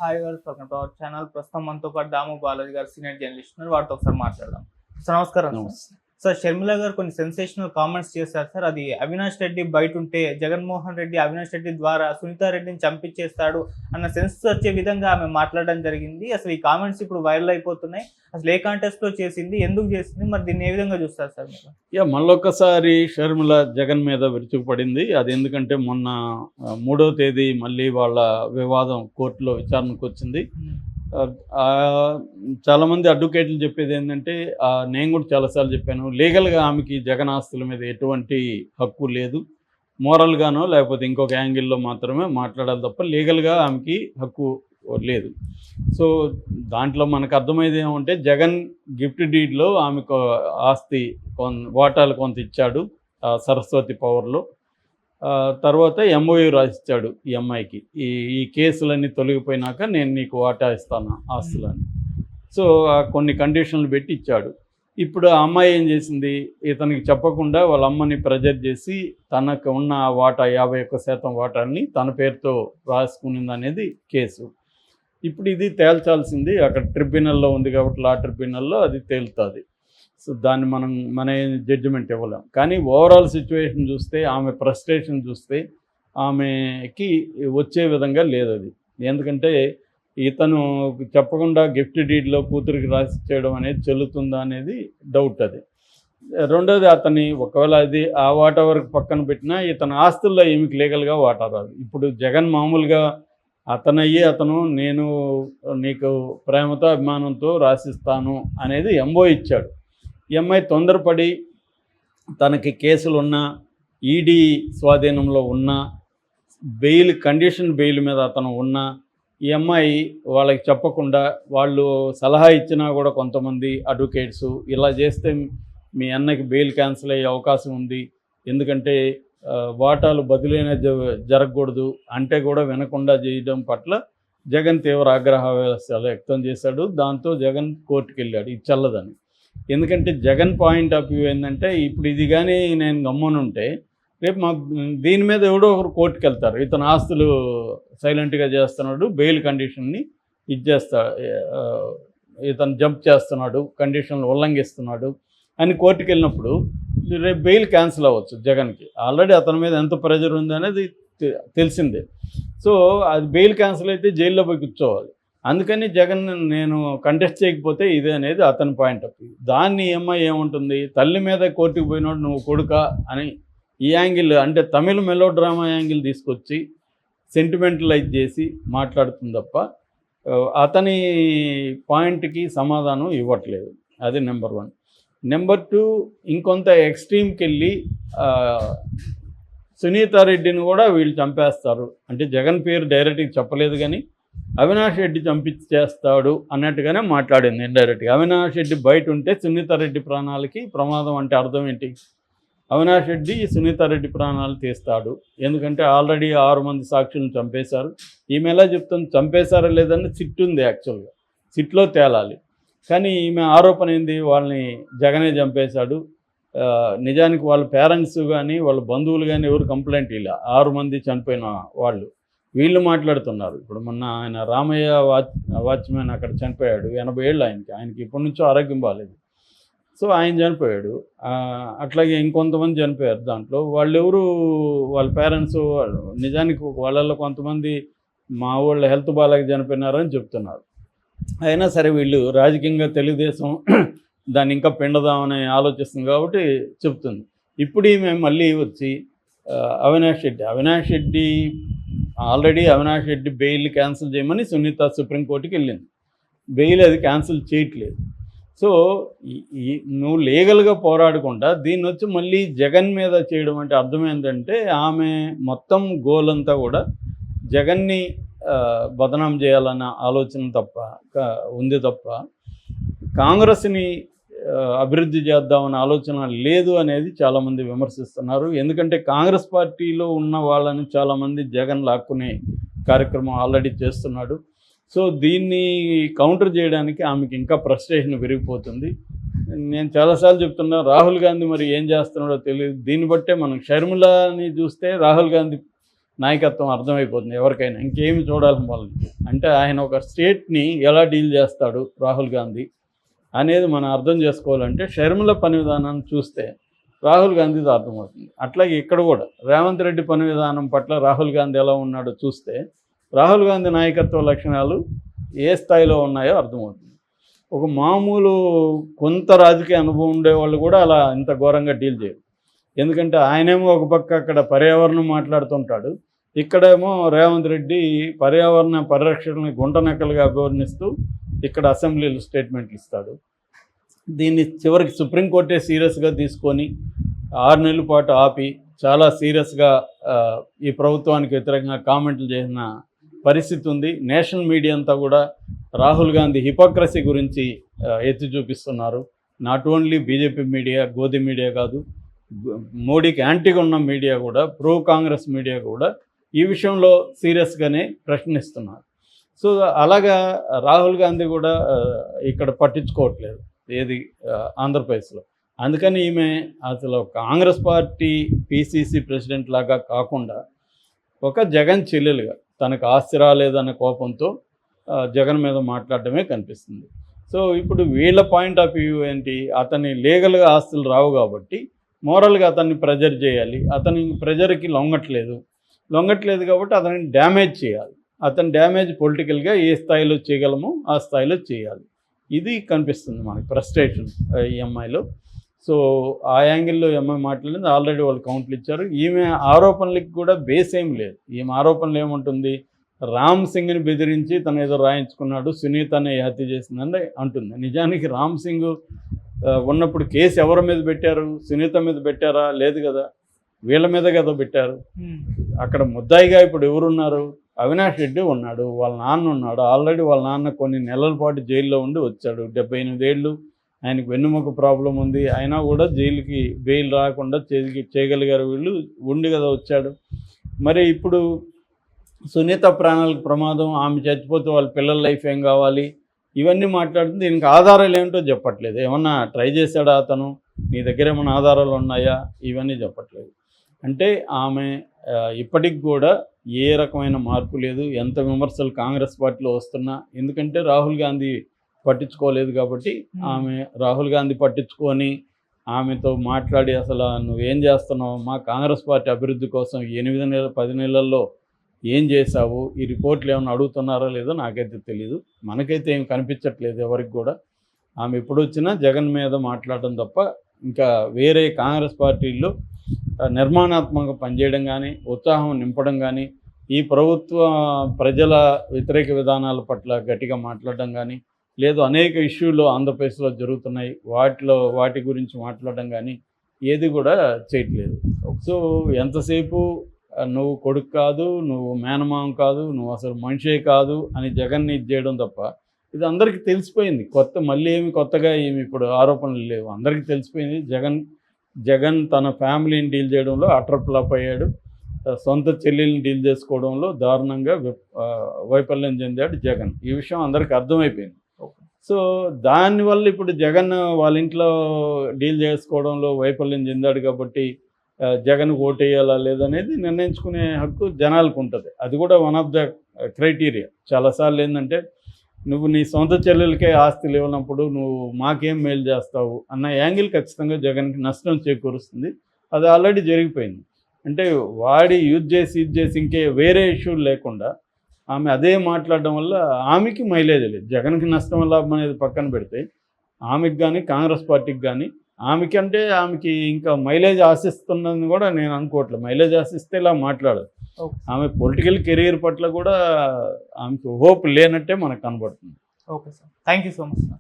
Hi welcome to our channel. ప్రస్తుతం మనతో పాటు దాము బాలాజీ గారు సీనియర్ జర్నలిస్ట్ ఉన్నారు. వాటితో ఒకసారి మాట్లాడదాం. సార్ నమస్కారం. సార్ షర్మిల గారు కొన్ని సెన్సేషనల్ కామెంట్స్ చేశారు సార్. అది అవినాష్ రెడ్డి బయట ఉంటే జగన్మోహన్ రెడ్డి అవినాష్ రెడ్డి ద్వారా సునీతారెడ్డిని చంపించేస్తాడు అన్న సెన్స్ వచ్చే విధంగా ఆమె మాట్లాడడం జరిగింది. అసలు ఈ కామెంట్స్ ఇప్పుడు వైరల్ అయిపోతున్నాయి. అసలు ఏ కాంటెస్ట్ లో చేసింది, ఎందుకు చేసింది, మరి దీన్ని ఏ విధంగా చూస్తారు సార్ మీరు? మళ్ళొక్కసారి షర్మిల జగన్ మీద విరుచుకుపడింది. అది ఎందుకంటే మొన్న 3వ తేదీ మళ్ళీ వాళ్ళ వివాదం కోర్టులో విచారణకు వచ్చింది. చాలామంది అడ్వకేట్లు చెప్పేది ఏంటంటే, నేను కూడా చాలాసార్లు చెప్పాను, లీగల్గా ఆమెకి జగన్ ఆస్తుల మీద ఎటువంటి హక్కు లేదు. మోరల్గానో లేకపోతే ఇంకొక యాంగిల్లో మాత్రమే మాట్లాడాలి తప్ప లీగల్గా ఆమెకి హక్కు లేదు. సో దాంట్లో మనకు అర్థమైంది ఏమంటే, జగన్ గిఫ్ట్ డీడ్లో ఆమెకు ఆస్తి వాటాలు కొంత ఇచ్చాడు సరస్వతి పవర్లో. తర్వాత ఎంఓయూ రాసిచ్చాడు ఈ అమ్మాయికి, ఈ కేసులన్నీ తొలగిపోయినాక నేను నీకు వాటా ఇస్తాను ఆస్తులని. సో కొన్ని కండిషన్లు పెట్టి ఇచ్చాడు. ఇప్పుడు ఆ అమ్మాయి ఏం చేసింది, ఇతనికి చెప్పకుండా వాళ్ళ అమ్మని ప్రెజర్ చేసి తనకు ఉన్న వాటా 51% వాటాన్ని తన పేరుతో రాసుకునింది అనేది కేసు. ఇప్పుడు ఇది తేల్చాల్సింది అక్కడ ట్రిబ్యునల్లో ఉంది కాబట్టి లా ట్రిబ్యునల్లో అది తేలుతుంది. సో దాన్ని మన జడ్జిమెంట్ ఇవ్వలేం. కానీ ఓవరాల్ సిచ్యువేషన్ చూస్తే, ఆమె ఫ్రస్ట్రేషన్ చూస్తే ఆమెకి వచ్చే విధంగా లేదు అది. ఎందుకంటే ఇతను చెప్పకుండా గిఫ్ట్ డీడ్లో కూతురికి రాసి చేయడం అనేది చెల్లుతుందా అనేది డౌట్. అది రెండోది, అతని ఒకవేళ అది ఆ వాటా వరకు పక్కన పెట్టినా ఇతని ఆస్తుల్లో ఏమికి లీగల్గా వాటా రాదు. ఇప్పుడు జగన్ మామూలుగా అతను నేను నీకు ప్రేమతో అభిమానంతో రాసిస్తాను అనేది ఎంఓ ఇచ్చాడు. ఈ అమ్మాయి తొందరపడి తనకి కేసులున్నా, ఈడీ స్వాధీనంలో ఉన్న, కండిషన్ బెయిల్ మీద అతను ఉన్నా, ఈ అమ్మాయి వాళ్ళకి చెప్పకుండా, వాళ్ళు సలహా ఇచ్చినా కూడా కొంతమంది అడ్వకేట్స్ ఇలా చేస్తే మీ అన్నకి బెయిల్ క్యాన్సిల్ అయ్యే అవకాశం ఉంది, ఎందుకంటే వాటాలు బదిలైన జరగకూడదు అంటే కూడా వినకుండా చేయడం పట్ల జగన్ తీవ్ర ఆగ్రహ వ్యక్తం చేశాడు. దాంతో జగన్ కోర్టుకు వెళ్ళాడు ఇది చల్లదని. ఎందుకంటే జగన్ పాయింట్ ఆఫ్ వ్యూ ఏంటంటే, ఇప్పుడు ఇది కానీ నేను గమ్మునుంటే రేపు మాకు దీని మీద ఎవడో ఒకరు కోర్టుకు వెళ్తారు, ఇతను ఆస్తులు సైలెంట్గా చేస్తున్నాడు, బెయిల్ కండిషన్ని ఇతను జంప్ చేస్తున్నాడు, కండిషన్లు ఉల్లంఘిస్తున్నాడు అని కోర్టుకు వెళ్ళినప్పుడు రేపు బెయిల్ క్యాన్సిల్ అవ్వచ్చు జగన్కి. ఆల్రెడీ అతని మీద ఎంత ప్రెజర్ ఉంది అనేది తెలిసిందే. సో అది బెయిల్ క్యాన్సిల్ అయితే జైల్లో పోయి కూర్చోవాలి. అందుకని జగన్ నేను కంటెస్ట్ చేయకపోతే ఇదే అనేది అతని పాయింట్ ఆఫ్ వ్యూ. దాన్ని ఏముంటుంది, తల్లి మీద కోర్టుకు పోయినోడు నువ్వు కొడుక అని ఈ యాంగిల్, అంటే తమిళ మెలో డ్రామా యాంగిల్ తీసుకొచ్చి సెంటిమెంటలైజ్ చేసి మాట్లాడుతుంది తప్ప అతని పాయింట్కి సమాధానం ఇవ్వట్లేదు. అది నెంబర్ 1. నెంబర్ 2, ఇంకొంత ఎక్స్ట్రీమ్కి వెళ్ళి సునీతారెడ్డిని కూడా వీళ్ళు చంపేస్తారు అంటే, జగన్ పేరు డైరెక్ట్గా చెప్పలేదు కానీ అవినాష్ రెడ్డి చంపించేస్తాడు అన్నట్టుగానే మాట్లాడింది ఇండైరెక్ట్గా. అవినాష్ రెడ్డి బయట ఉంటే సునీతారెడ్డి ప్రాణాలకి ప్రమాదం అంటే అర్థం ఏంటి? అవినాష్ రెడ్డి సునీతారెడ్డి ప్రాణాలు తీస్తాడు, ఎందుకంటే ఆల్రెడీ 6 మంది సాక్షులను చంపేశారు. ఈమె ఎలా చెప్తుంది చంపేశారా లేదని సిట్ ఉంది, యాక్చువల్గా సిట్లో తేలాలి. కానీ ఈమె ఆరోపణ ఏంది, వాళ్ళని జగనే చంపేశాడు. నిజానికి వాళ్ళ పేరెంట్స్ కానీ వాళ్ళ బంధువులు కానీ ఎవరు కంప్లైంట్ ఇలా 6 మంది చనిపోయిన వాళ్ళు వీళ్ళు మాట్లాడుతున్నారు. ఇప్పుడు మొన్న ఆయన రామయ్య వాచ్మెన్ అక్కడ చనిపోయాడు, 80 ఏళ్ళు ఆయనకి ఇప్పటి నుంచో ఆరోగ్యం బాగాలేదు. సో ఆయన చనిపోయాడు. అట్లాగే ఇంకొంతమంది చనిపోయారు. దాంట్లో వాళ్ళెవరు, వాళ్ళ పేరెంట్స్ నిజానికి వాళ్ళల్లో కొంతమంది మా వాళ్ళ హెల్త్ బాగాలేక చనిపోయినారని చెప్తున్నారు. అయినా సరే వీళ్ళు రాజకీయంగా తెలుగుదేశం దాన్ని ఇంకా పిండదామని ఆలోచిస్తుంది కాబట్టి చెప్తుంది. ఇప్పుడు ఈమె మళ్ళీ వచ్చి Avinash Reddy already Avinash Reddy bail cancel చేయమని సునీత సుప్రీంకోర్టుకి వెళ్ళింది. బెయిల్ అది క్యాన్సిల్ చేయట్లేదు. సో నువ్వు లీగల్గా పోరాడకుండా దీన్ని వచ్చి మళ్ళీ జగన్ మీద చేయడం అంటే అర్థం ఏంటంటే, ఆమె మొత్తం గోల్ అంతా కూడా జగన్ని బదనాం చేయాలన్న ఆలోచన ఉంది తప్ప కాంగ్రెస్ని అభివృద్ధి చేద్దామన్న ఆలోచన లేదు అనేది చాలామంది విమర్శిస్తున్నారు. ఎందుకంటే కాంగ్రెస్ పార్టీలో ఉన్న వాళ్ళని చాలామంది జగన్ లాక్కునే కార్యక్రమం ఆల్రెడీ చేస్తున్నాడు. సో దీన్ని కౌంటర్ చేయడానికి ఆమెకి ఇంకా ఫ్రస్ట్రేషన్ పెరిగిపోతుంది. నేను చాలాసార్లు చెప్తున్నా, రాహుల్ గాంధీ మరి ఏం చేస్తున్నాడో తెలియదు. దీన్ని బట్టే మనం షర్మిలని చూస్తే రాహుల్ గాంధీ నాయకత్వం అర్థమైపోతుంది ఎవరికైనా, ఇంకేమి చూడాలని వాళ్ళని. అంటే ఆయన ఒక స్టేట్ని ఎలా డీల్ చేస్తాడు రాహుల్ గాంధీ అనేది మనం అర్థం చేసుకోవాలంటే షర్మిల పని విధానాన్ని చూస్తే రాహుల్ గాంధీతో అర్థమవుతుంది. అట్లాగే ఇక్కడ కూడా రేవంత్ రెడ్డి పని విధానం పట్ల రాహుల్ గాంధీ ఎలా ఉన్నాడో చూస్తే రాహుల్ గాంధీ నాయకత్వ లక్షణాలు ఏ స్థాయిలో ఉన్నాయో అర్థమవుతుంది. ఒక మామూలు కొంత రాజకీయ అనుభవం ఉండేవాళ్ళు కూడా అలా ఇంత ఘోరంగా డీల్ చేయరు. ఎందుకంటే ఆయనేమో ఒక పక్క అక్కడ పర్యావరణం మాట్లాడుతుంటాడు, ఇక్కడేమో రేవంత్ రెడ్డి పర్యావరణ పరిరక్షణని గుంటనక్కలుగా అభివర్ణిస్తూ ఇక్కడ అసెంబ్లీలో స్టేట్మెంట్లు ఇస్తాడు. దీన్ని చివరికి సుప్రీంకోర్టే సీరియస్గా తీసుకొని 6 నెలల పాటు ఆపి చాలా సీరియస్గా ఈ ప్రభుత్వానికి వ్యతిరేకంగా కామెంట్లు చేసిన పరిస్థితి ఉంది. నేషనల్ మీడియా అంతా కూడా రాహుల్ గాంధీ హిపోక్రసీ గురించి ఎత్తి చూపిస్తున్నారు. Not only BJP media, గోధి media కాదు, మోడీకి యాంటీగా ఉన్న మీడియా కూడా, ప్రో కాంగ్రెస్ మీడియా కూడా ఈ విషయంలో సీరియస్గానే ప్రశ్నిస్తున్నారు. సో అలాగా రాహుల్ గాంధీ కూడా ఇక్కడ పట్టించుకోవట్లేదు ఏది ఆంధ్రప్రదేశ్లో. అందుకని ఈమె అసలు కాంగ్రెస్ పార్టీ పిసిసి ప్రెసిడెంట్ లాగా కాకుండా ఒక జగన్ చెల్లెలుగా తనకు ఆస్తి రాలేదన్న కోపంతో జగన్ మీద మాట్లాడటమే కనిపిస్తుంది. సో ఇప్పుడు వీళ్ళ పాయింట్ ఆఫ్ వ్యూ ఏంటి, అతని లీగల్గా ఆస్తులు రావు కాబట్టి మోరల్గా అతన్ని ప్రెజర్ చేయాలి, అతని ప్రెజర్కి లొంగట్లేదు కాబట్టి అతన్ని డ్యామేజ్ చేయాలి, అతని డ్యామేజ్ పొలిటికల్గా ఏ స్థాయిలో చేయగలమో ఆ స్థాయిలో చేయాలి. ఇది కనిపిస్తుంది మనకి ఫ్రస్ట్రేషన్ ఈ అమ్మాయిలో. సో ఆ యాంగిల్లో అమ్మాయి మాట్లాడింది. ఆల్రెడీ వాళ్ళు కౌంట్లు ఇచ్చారు. ఈమె ఆరోపణలకి కూడా బేస్ ఏం లేదు. ఈమె ఆరోపణలు ఏముంటుంది, రామ్ సింగ్ని బెదిరించి తను ఏదో రాయించుకున్నాడు, సునీతనే హత్య చేసిందని అంటుంది. నిజానికి రామ్ సింగ్ ఉన్నప్పుడు కేసు ఎవరి మీద పెట్టారు, సునీత మీద పెట్టారా? లేదు కదా, వీళ్ళ మీద కదా పెట్టారు. అక్కడ ముద్దాయిగా ఇప్పుడు ఎవరున్నారు, అవినాష్ రెడ్డి ఉన్నాడు, వాళ్ళ నాన్న ఉన్నాడు. ఆల్రెడీ వాళ్ళ నాన్న కొన్ని నెలల పాటు జైల్లో ఉండి వచ్చాడు. 78 ఏళ్ళు, ఆయనకు వెన్నుముక ప్రాబ్లం ఉంది, అయినా కూడా జైలుకి బెయిల్ రాకుండా చేయగలిగారు వీళ్ళు, ఉండి కదా వచ్చాడు. మరి ఇప్పుడు సునీత ప్రాణాలకు ప్రమాదం, ఆమె చచ్చిపోతే వాళ్ళ పిల్లల లైఫ్ ఏం కావాలి, ఇవన్నీ మాట్లాడుతుంది. దీనికి ఆధారాలు ఏమిటో చెప్పట్లేదు. ఏమన్నా ట్రై చేశాడా అతను, నీ దగ్గర ఏమైనా ఆధారాలు ఉన్నాయా, ఇవన్నీ చెప్పట్లేదు. అంటే ఆమె ఇప్పటికి కూడా ఏ రకమైన మార్పు లేదు. ఎంత విమర్శలు కాంగ్రెస్ పార్టీలో వస్తున్నా, ఎందుకంటే రాహుల్ గాంధీ పట్టించుకోలేదు కాబట్టి ఆమె రాహుల్ గాంధీ పట్టించుకొని ఆమెతో మాట్లాడి అసలు నువ్వేం చేస్తున్నావు, మా కాంగ్రెస్ పార్టీ అభివృద్ధి కోసం 8 నెలలు 10 నెలల్లో ఏం చేశావు, ఈ రిపోర్ట్లు ఏమైనా అడుగుతున్నారో లేదో నాకైతే తెలీదు. మనకైతే ఏం కనిపించట్లేదు ఎవరికి కూడా. ఆమె ఎప్పుడు వచ్చినా జగన్ మీద మాట్లాడడం తప్ప ఇంకా వేరే కాంగ్రెస్ పార్టీల్లో నిర్మాణాత్మకంగా పనిచేయడం కానీ, ఉత్సాహం నింపడం కానీ, ఈ ప్రభుత్వ ప్రజల వ్యతిరేక విధానాల పట్ల గట్టిగా మాట్లాడడం కానీ, లేదు అనేక ఇష్యూలు ఆంధ్రప్రదేశ్లో జరుగుతున్నాయి వాటి గురించి మాట్లాడడం కానీ ఏది కూడా చేయట్లేదు. సో ఎంతసేపు నువ్వు కొడుకు కాదు, నువ్వు మేనమామ కాదు, నువ్వు అసలు మనిషే కాదు అని జగన్ని ఇది చేయడం తప్ప, ఇది అందరికీ తెలిసిపోయింది. మళ్ళీ ఏమి కొత్తగా ఏమి ఇప్పుడు ఆరోపణలు లేవు, అందరికీ తెలిసిపోయింది. జగన్ తన ఫ్యామిలీని డీల్ చేయడంలో అటర్ ఫ్లాప్ అయ్యాడు, సొంత చెల్లెల్ని డీల్ చేసుకోవడంలో దారుణంగా వైఫల్యం చెందాడు జగన్. ఈ విషయం అందరికీ అర్థమైపోయింది. సో దానివల్ల ఇప్పుడు జగన్ వాళ్ళ ఇంట్లో డీల్ చేసుకోవడంలో వైఫల్యం చెందాడు కాబట్టి జగన్ ఓటేయాలా లేదనేది నిర్ణయించుకునే హక్కు జనాలకు ఉంటుంది. అది కూడా వన్ ఆఫ్ ద క్రైటీరియా. చాలాసార్లు ఏంటంటే, నువ్వు నీ సొంత చెల్లెలకే ఆస్తులు ఇవ్వనప్పుడు నువ్వు మాకేం మేలు చేస్తావు అన్న యాంగిల్ ఖచ్చితంగా జగన్కి నష్టం చేకూరుస్తుంది. అది ఆల్రెడీ జరిగిపోయింది. అంటే వాడి యూజ్ చేసి ఇంకే వేరే ఇష్యూలు లేకుండా ఆమె అదే మాట్లాడడం వల్ల ఆమెకి మైలేజ్ లేదు. జగన్కి నష్టం లాభం అనేది పక్కన పెడితే ఆమెకి కానీ కాంగ్రెస్ పార్టీకి కానీ ఆమెకి ఇంకా మైలేజ్ ఆశిస్తున్నదని కూడా నేను అనుకోవట్లేదు. మైలేజ్ ఆశిస్తే ఇలా మాట్లాడదు. ఆమె పొలిటికల్ కెరీర్ పట్ల కూడా ఆమెకు హోప్ లేనట్టే మనకు కనబడుతుంది. Okay sir, thank you so much sir.